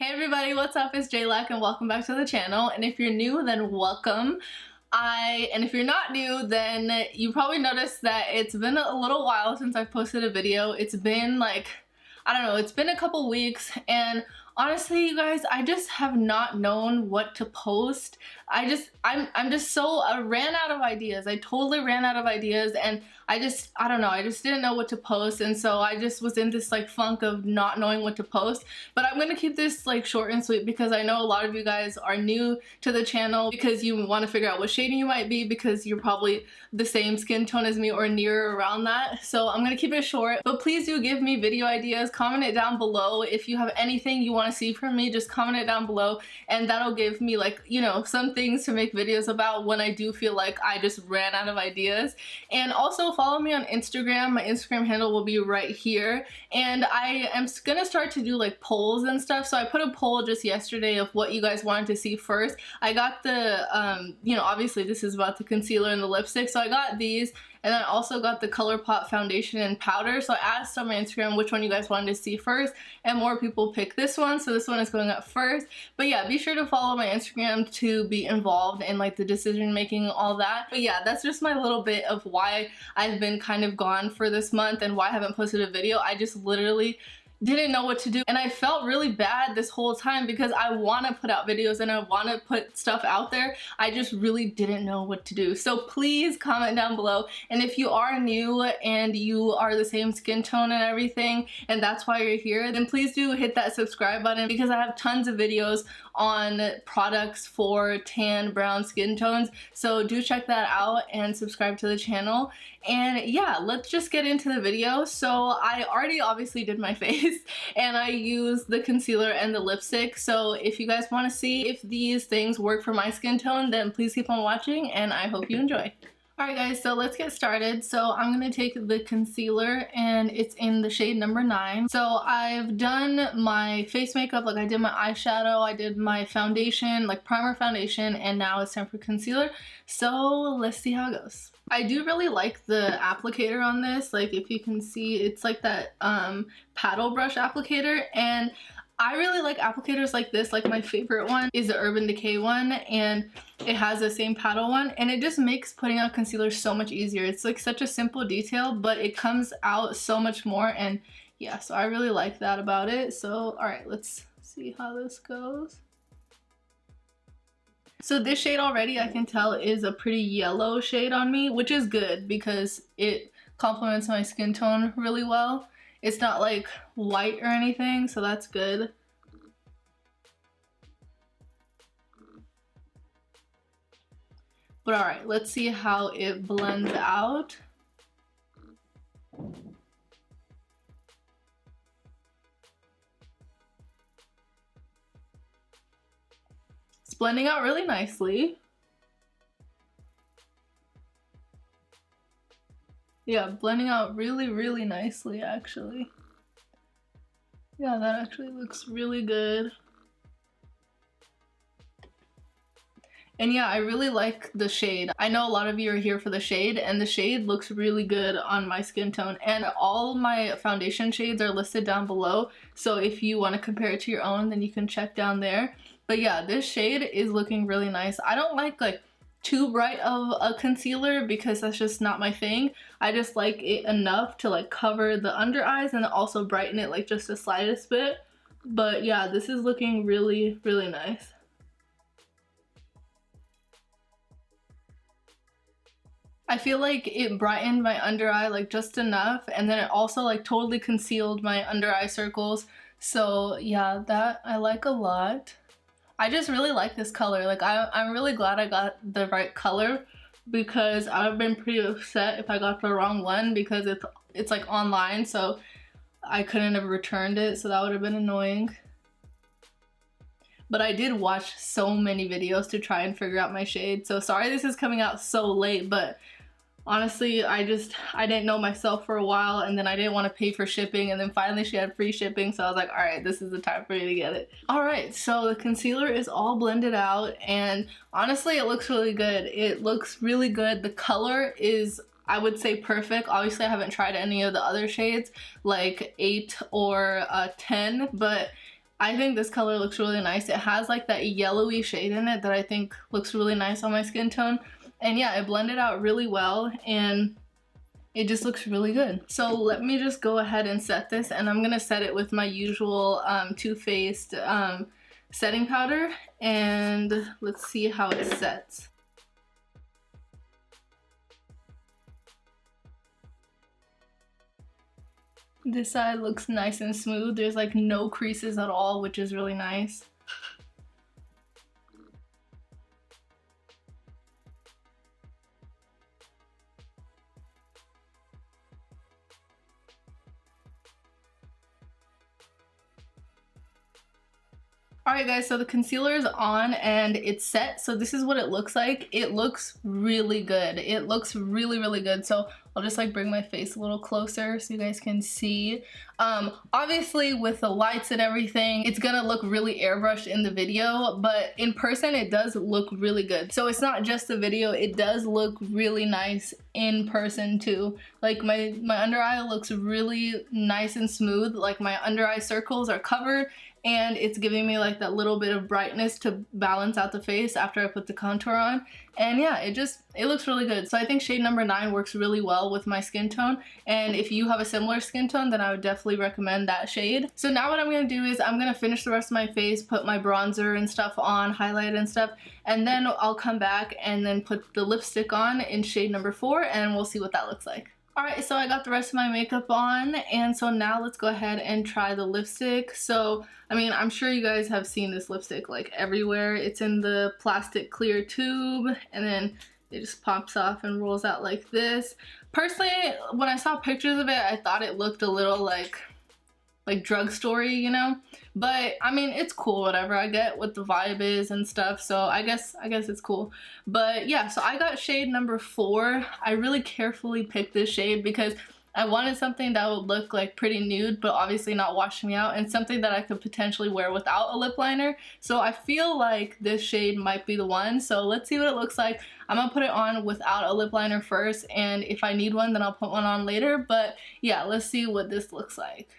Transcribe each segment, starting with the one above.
Hey everybody, what's up? It's Lakh and welcome back to the channel. And if you're new, then welcome. And if you're not new, then you probably noticed that it's been a little while since I've posted a video. It's been like, I don't know, it's been a couple weeks, and honestly, you guys, I just have not known what to post. I ran out of ideas. I totally ran out of ideas, and I don't know, I just didn't know what to post, and so I just was in this like funk of not knowing what to post. But I'm gonna keep this like short and sweet because I know a lot of you guys are new to the channel because you want to figure out what shading you might be because you're probably the same skin tone as me or near around that. So I'm gonna keep it short, but please do give me video ideas. Comment it down below. If you have anything you want to see from me, just comment it down below, and that'll give me, like, you know, some things to make videos about when I do feel like I just ran out of ideas. And also follow me on Instagram. My Instagram handle will be right here, and I am gonna start to do like polls and stuff. So I put a poll just yesterday of what you guys wanted to see first. I got the you know, obviously this is about the concealer and the lipstick, so I got these, and then I also got the ColourPop foundation and powder. So I asked on my Instagram which one you guys wanted to see first, and more people picked this one, so this one is going up first. But yeah, be sure to follow my Instagram to be involved in like the decision making, all that. But yeah, that's just my little bit of why I've been kind of gone for this month and why I haven't posted a video. I just literally didn't know what to do, and I felt really bad this whole time because I want to put out videos and I want to put stuff out there. I just really didn't know what to do. So please comment down below, and if you are new and you are the same skin tone and everything and that's why you're here, then please do hit that subscribe button because I have tons of videos on products for tan, brown skin tones. So do check that out and subscribe to the channel. And yeah, let's just get into the video. So I already obviously did my face and I used the concealer and the lipstick. So if you guys want to see if these things work for my skin tone, then please keep on watching and I hope you enjoy. Alright guys, so let's get started. So I'm going to take the concealer and it's in the shade number 9. So I've done my face makeup, like I did my eyeshadow, I did my foundation, like primer foundation, and now it's time for concealer. So let's see how it goes. I do really like the applicator on this. Like if you can see, it's like that paddle brush applicator, and I really like applicators like this. Like my favorite one is the Urban Decay one, and it has the same paddle one, and it just makes putting on concealer so much easier. It's like such a simple detail, but it comes out so much more, and yeah, so I really like that about it. So alright, let's see how this goes. So this shade already I can tell is a pretty yellow shade on me, which is good because it complements my skin tone really well. It's not like white or anything, so that's good. But alright, let's see how it blends out. It's blending out really nicely. Yeah, blending out really, really nicely actually. Yeah, that actually looks really good. And yeah, I really like the shade. I know a lot of you are here for the shade, and the shade looks really good on my skin tone. And all my foundation shades are listed down below, so if you want to compare it to your own, then you can check down there. But yeah, this shade is looking really nice. I don't like too bright of a concealer because that's just not my thing. I just like it enough to like cover the under eyes and also brighten it like just the slightest bit. But yeah, this is looking really, really nice. I feel like it brightened my under eye like just enough, and then it also like totally concealed my under eye circles. So yeah, that I like a lot. I just really like this color. Like I'm really glad I got the right color because I would have been pretty upset if I got the wrong one because it's like online, so I couldn't have returned it, so that would have been annoying. But I did watch so many videos to try and figure out my shade, so sorry this is coming out so late, but honestly, I didn't know myself for a while, and then I didn't want to pay for shipping, and then finally she had free shipping, so I was like, alright, this is the time for me to get it. Alright, so the concealer is all blended out, and honestly it looks really good. It looks really good. The color is, I would say, perfect. Obviously I haven't tried any of the other shades like 8 or 10, but I think this color looks really nice. It has like that yellowy shade in it that I think looks really nice on my skin tone. And yeah, it blended out really well and it just looks really good. So let me just go ahead and set this, and I'm gonna set it with my usual Too Faced setting powder, and let's see how it sets. This side looks nice and smooth. There's like no creases at all, which is really nice. Alright guys, so the concealer is on and it's set. So this is what it looks like. It looks really good. It looks really, really good. So I'll just like bring my face a little closer so you guys can see. Obviously with the lights and everything, it's gonna look really airbrushed in the video, but in person it does look really good. So it's not just the video, it does look really nice in person too. Like my under eye looks really nice and smooth. Like my under eye circles are covered, and it's giving me like that little bit of brightness to balance out the face after I put the contour on. And yeah, it looks really good. So I think shade number 9 works really well with my skin tone, and if you have a similar skin tone, then I would definitely recommend that shade. So now what I'm gonna do is I'm gonna finish the rest of my face, put my bronzer and stuff on, highlight and stuff, and then I'll come back and then put the lipstick on in shade number 4, and we'll see what that looks like. Alright, so I got the rest of my makeup on, and so now let's go ahead and try the lipstick. So, I mean, I'm sure you guys have seen this lipstick like everywhere. It's in the plastic clear tube, and then it just pops off and rolls out like this. Personally, when I saw pictures of it, I thought it looked a little like drugstore-y, you know? But I mean, it's cool, whatever. I get what the vibe is and stuff, so I guess it's cool. But yeah, so I got shade number 4. I really carefully picked this shade because I wanted something that would look like pretty nude, but obviously not wash me out, and something that I could potentially wear without a lip liner. So I feel like this shade might be the one. So let's see what it looks like. I'm gonna put it on without a lip liner first, and if I need one, then I'll put one on later. But yeah, let's see what this looks like.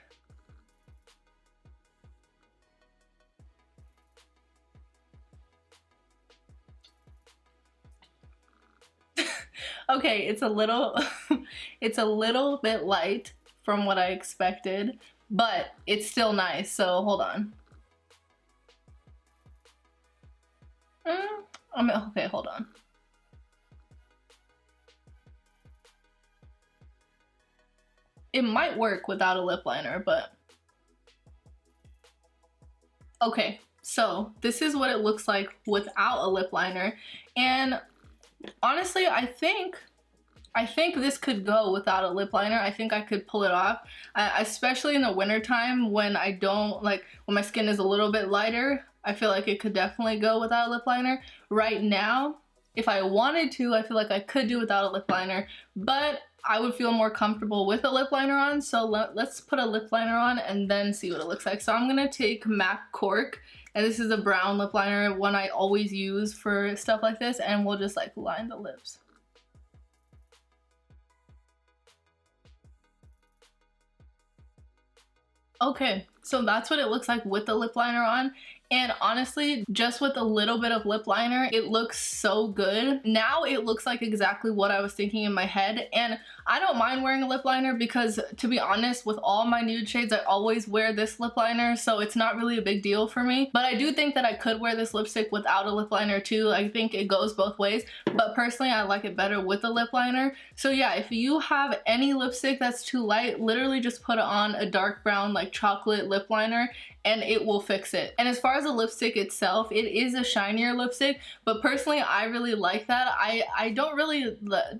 Okay, it's a little it's a little bit light from what I expected, but it's still nice. So hold on. Okay, hold on. It might work without a lip liner, but okay, so this is what it looks like without a lip liner, and honestly, I think this could go without a lip liner. I think I could pull it off, especially in the winter time when I don't like, when my skin is a little bit lighter. I feel like it could definitely go without a lip liner. Right now, if I wanted to, I feel like I could do without a lip liner, but I would feel more comfortable with a lip liner on. So let's put a lip liner on and then see what it looks like. So I'm gonna take MAC Cork, and this is a brown lip liner, one I always use for stuff like this, and we'll just like line the lips. Okay, so that's what it looks like with the lip liner on. And honestly, just with a little bit of lip liner, it looks so good. Now it looks like exactly what I was thinking in my head. And I don't mind wearing a lip liner because, to be honest, with all my nude shades, I always wear this lip liner, so it's not really a big deal for me. But I do think that I could wear this lipstick without a lip liner too. I think it goes both ways, but personally I like it better with a lip liner. So yeah, if you have any lipstick that's too light, literally just put on a dark brown like chocolate lip liner and it will fix it. And as far as the lipstick itself, it is a shinier lipstick, but personally I really like that. I don't really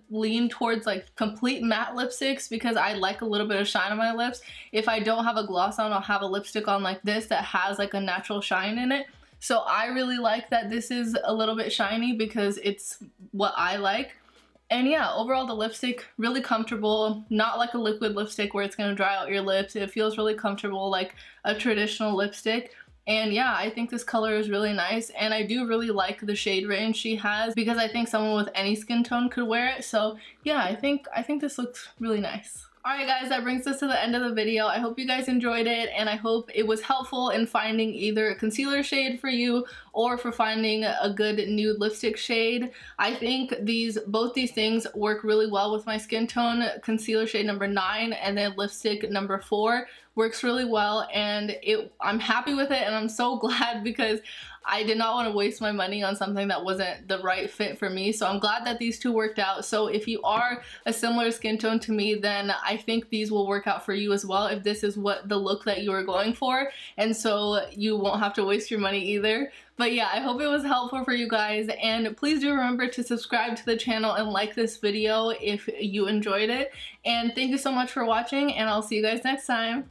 lean towards like complete matte lipsticks because I like a little bit of shine on my lips. If I don't have a gloss on, I'll have a lipstick on like this that has like a natural shine in it. So I really like that this is a little bit shiny because it's what I like. And yeah, overall the lipstick, really comfortable, not like a liquid lipstick where it's gonna dry out your lips. It feels really comfortable like a traditional lipstick. And yeah, I think this color is really nice, and I do really like the shade range she has because I think someone with any skin tone could wear it. So yeah, I think this looks really nice. Alright guys, that brings us to the end of the video. I hope you guys enjoyed it, and I hope it was helpful in finding either a concealer shade for you or for finding a good nude lipstick shade. I think both these things work really well with my skin tone. Concealer shade number 9 and then lipstick number 4 works really well, and I'm happy with it, and I'm so glad because I did not want to waste my money on something that wasn't the right fit for me. So I'm glad that these two worked out. So if you are a similar skin tone to me, then I think these will work out for you as well if this is what the look that you are going for, and so you won't have to waste your money either. But yeah, I hope it was helpful for you guys, and please do remember to subscribe to the channel and like this video if you enjoyed it. And thank you so much for watching, and I'll see you guys next time.